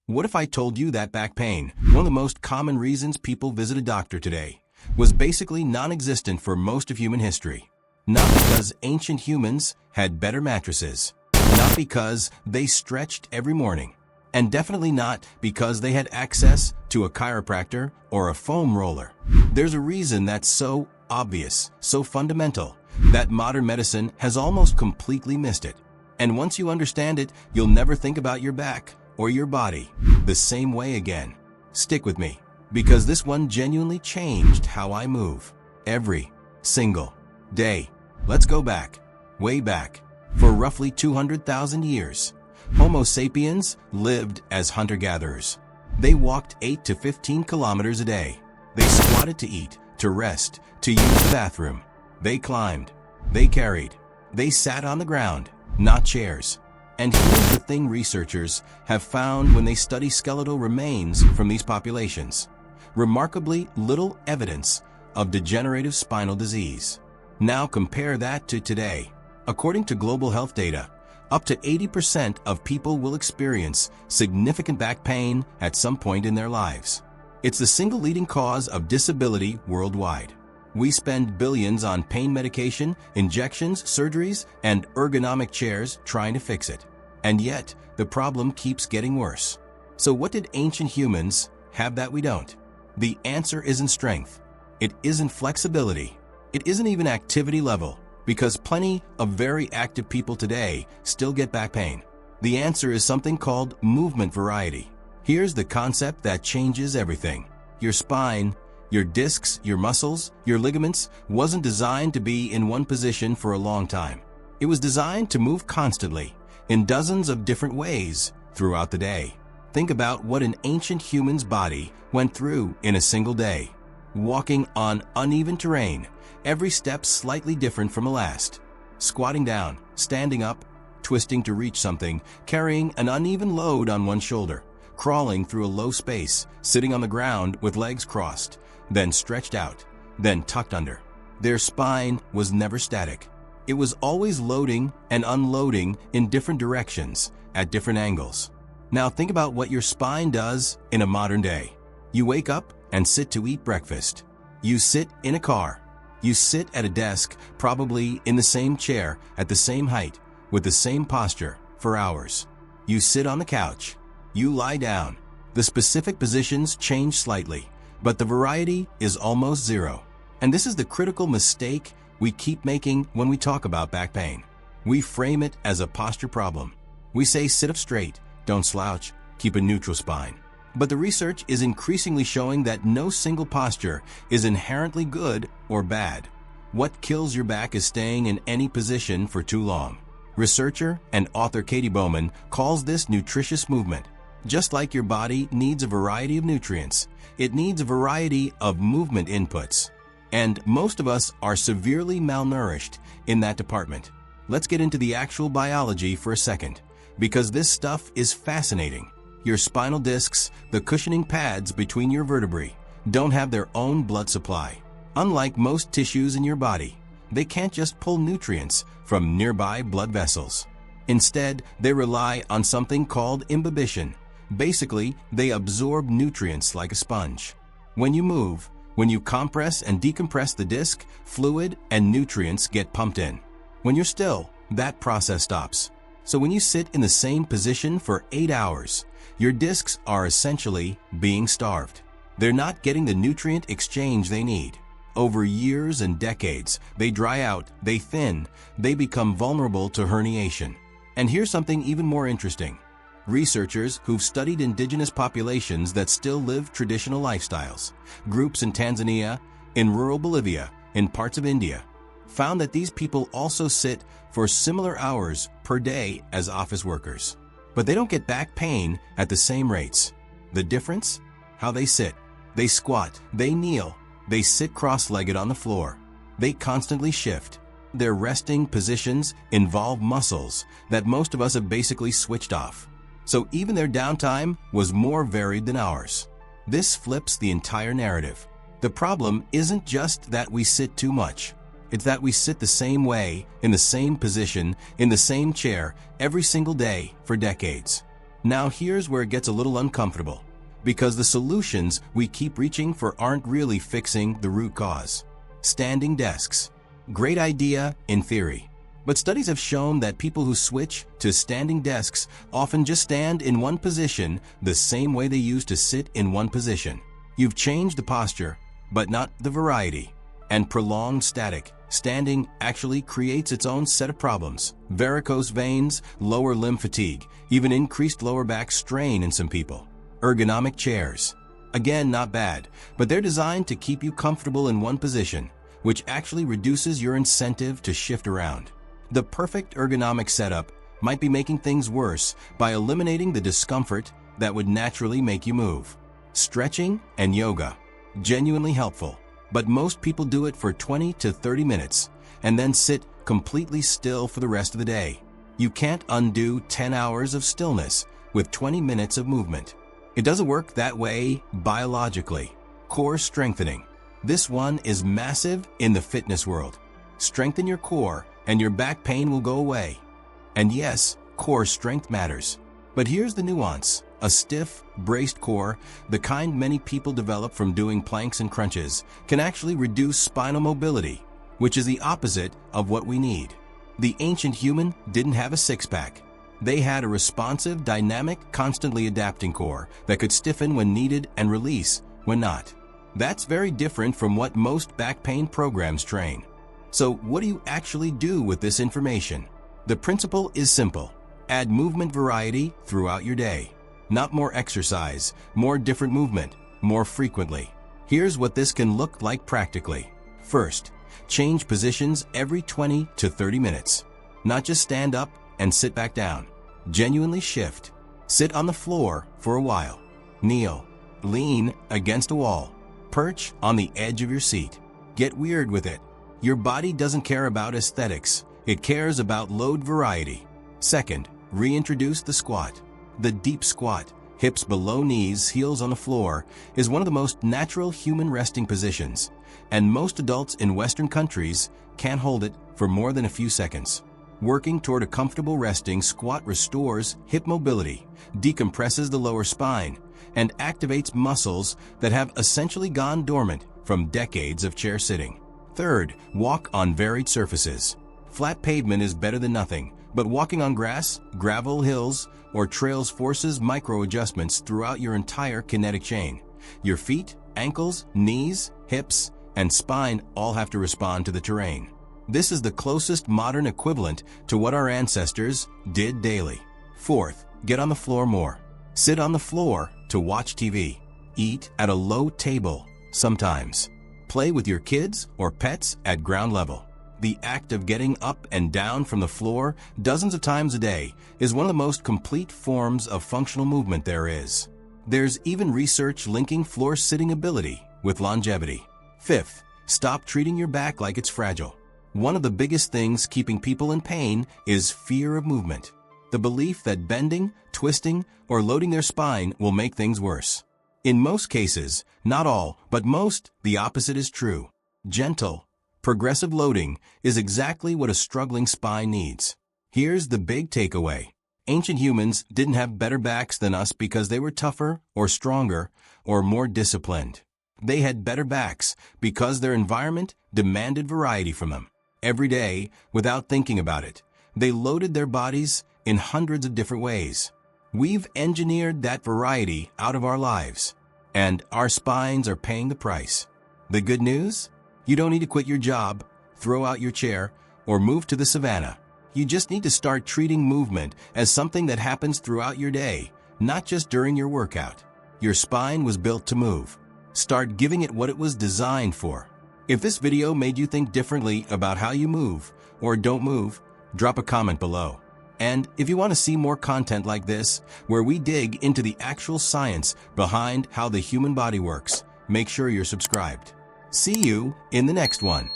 What if I told you that back pain, one of the most common reasons people visit a doctor today, was basically non-existent for most of human history? Not because ancient humans had better mattresses, not because they stretched every morning, and definitely not because they had access to a chiropractor or a foam roller. There's a reason that's so obvious, so fundamental, that modern medicine has almost completely missed it. And once you understand it, you'll never think about your back or your body the same way again. Stick with me, because this one genuinely changed how I move every single day. Let's go back, way back. For roughly 200,000 years, Homo sapiens lived as hunter-gatherers. They walked 8 to 15 kilometers a day. They squatted to eat, to rest, to use the bathroom. They climbed, they carried, they sat on the ground, not chairs. And here's the thing researchers have found when they study skeletal remains from these populations. Remarkably little evidence of degenerative spinal disease. Now compare that to today. According to global health data, up to 80% of people will experience significant back pain at some point in their lives. It's the single leading cause of disability worldwide. We spend billions on pain medication, injections, surgeries, and ergonomic chairs trying to fix it. And yet, the problem keeps getting worse. So what did ancient humans have that we don't? The answer isn't strength. It isn't flexibility. It isn't even activity level, because plenty of very active people today still get back pain. The answer is something called movement variety. Here's the concept that changes everything. Your spine, your discs, your muscles, your ligaments wasn't designed to be in one position for a long time. It was designed to move constantly, in dozens of different ways throughout the day. Think about what an ancient human's body went through in a single day. Walking on uneven terrain, every step slightly different from the last. Squatting down, standing up, twisting to reach something, carrying an uneven load on one shoulder, crawling through a low space, sitting on the ground with legs crossed, then stretched out, then tucked under. Their spine was never static. It was always loading and unloading in different directions, at different angles. Now think about what your spine does in a modern day. You wake up and sit to eat breakfast. You sit in a car. You sit at a desk, probably in the same chair, at the same height, with the same posture, for hours. You sit on the couch. You lie down. The specific positions change slightly, but the variety is almost zero. And this is the critical mistake we keep making when we talk about back pain. We frame it as a posture problem. We say sit up straight, don't slouch, keep a neutral spine. But the research is increasingly showing that no single posture is inherently good or bad. What kills your back is staying in any position for too long. Researcher and author Katie Bowman calls this nutritious movement. Just like your body needs a variety of nutrients, it needs a variety of movement inputs. And most of us are severely malnourished in that department. Let's get into the actual biology for a second, because this stuff is fascinating. Your spinal discs, the cushioning pads between your vertebrae, don't have their own blood supply. Unlike most tissues in your body, they can't just pull nutrients from nearby blood vessels. Instead, they rely on something called imbibition. Basically, they absorb nutrients like a sponge. When you move, when you compress and decompress the disc, fluid and nutrients get pumped in. When you're still, that process stops. So when you sit in the same position for 8 hours, your discs are essentially being starved. They're not getting the nutrient exchange they need. Over years and decades, they dry out, they thin, they become vulnerable to herniation. And here's something even more interesting. Researchers who've studied indigenous populations that still live traditional lifestyles, groups in Tanzania, in rural Bolivia, in parts of India, found that these people also sit for similar hours per day as office workers. But they don't get back pain at the same rates. The difference? How they sit. They squat, they kneel, they sit cross-legged on the floor. They constantly shift. Their resting positions involve muscles that most of us have basically switched off. So even their downtime was more varied than ours. This flips the entire narrative. The problem isn't just that we sit too much. It's that we sit the same way, in the same position, in the same chair, every single day for decades. Now here's where it gets a little uncomfortable, because the solutions we keep reaching for aren't really fixing the root cause. Standing desks. Great idea in theory, but studies have shown that people who switch to standing desks often just stand in one position the same way they used to sit in one position. You've changed the posture, but not the variety. And prolonged static standing actually creates its own set of problems. Varicose veins, lower limb fatigue, even increased lower back strain in some people. Ergonomic chairs. Again, not bad, but they're designed to keep you comfortable in one position, which actually reduces your incentive to shift around. The perfect ergonomic setup might be making things worse by eliminating the discomfort that would naturally make you move. Stretching and yoga. Genuinely helpful, but most people do it for 20 to 30 minutes and then sit completely still for the rest of the day. You can't undo 10 hours of stillness with 20 minutes of movement. It doesn't work that way biologically. Core strengthening. This one is massive in the fitness world. Strengthen your core and your back pain will go away. And yes, core strength matters. But here's the nuance. A stiff, braced core, the kind many people develop from doing planks and crunches, can actually reduce spinal mobility, which is the opposite of what we need. The ancient human didn't have a six-pack. They had a responsive, dynamic, constantly adapting core that could stiffen when needed and release when not. That's very different from what most back pain programs train. So what do you actually do with this information? The principle is simple. Add movement variety throughout your day. Not more exercise, more different movement, more frequently. Here's what this can look like practically. First, change positions every 20 to 30 minutes. Not just stand up and sit back down. Genuinely shift. Sit on the floor for a while. Kneel. Lean against a wall. Perch on the edge of your seat. Get weird with it. Your body doesn't care about aesthetics. It cares about load variety. Second, reintroduce the squat. The deep squat, hips below knees, heels on the floor, is one of the most natural human resting positions, and most adults in Western countries can't hold it for more than a few seconds. Working toward a comfortable resting squat restores hip mobility, decompresses the lower spine, and activates muscles that have essentially gone dormant from decades of chair sitting. Third, walk on varied surfaces. Flat pavement is better than nothing, but walking on grass, gravel, hills, or trails forces micro-adjustments throughout your entire kinetic chain. Your feet, ankles, knees, hips, and spine all have to respond to the terrain. This is the closest modern equivalent to what our ancestors did daily. Fourth, get on the floor more. Sit on the floor to watch TV. Eat at a low table, sometimes. Play with your kids or pets at ground level. The act of getting up and down from the floor dozens of times a day is one of the most complete forms of functional movement there is. There's even research linking floor sitting ability with longevity. Fifth, stop treating your back like it's fragile. One of the biggest things keeping people in pain is fear of movement. The belief that bending, twisting, or loading their spine will make things worse. In most cases, not all, but most, the opposite is true. Gentle, progressive loading is exactly what a struggling spine needs. Here's the big takeaway. Ancient humans didn't have better backs than us because they were tougher or stronger or more disciplined. They had better backs because their environment demanded variety from them. Every day, without thinking about it, they loaded their bodies in hundreds of different ways. We've engineered that variety out of our lives, and our spines are paying the price. The good news? You don't need to quit your job, throw out your chair, or move to the savannah. You just need to start treating movement as something that happens throughout your day, not just during your workout. Your spine was built to move. Start giving it what it was designed for. If this video made you think differently about how you move or don't move, drop a comment below. And if you want to see more content like this, where we dig into the actual science behind how the human body works, make sure you're subscribed. See you in the next one.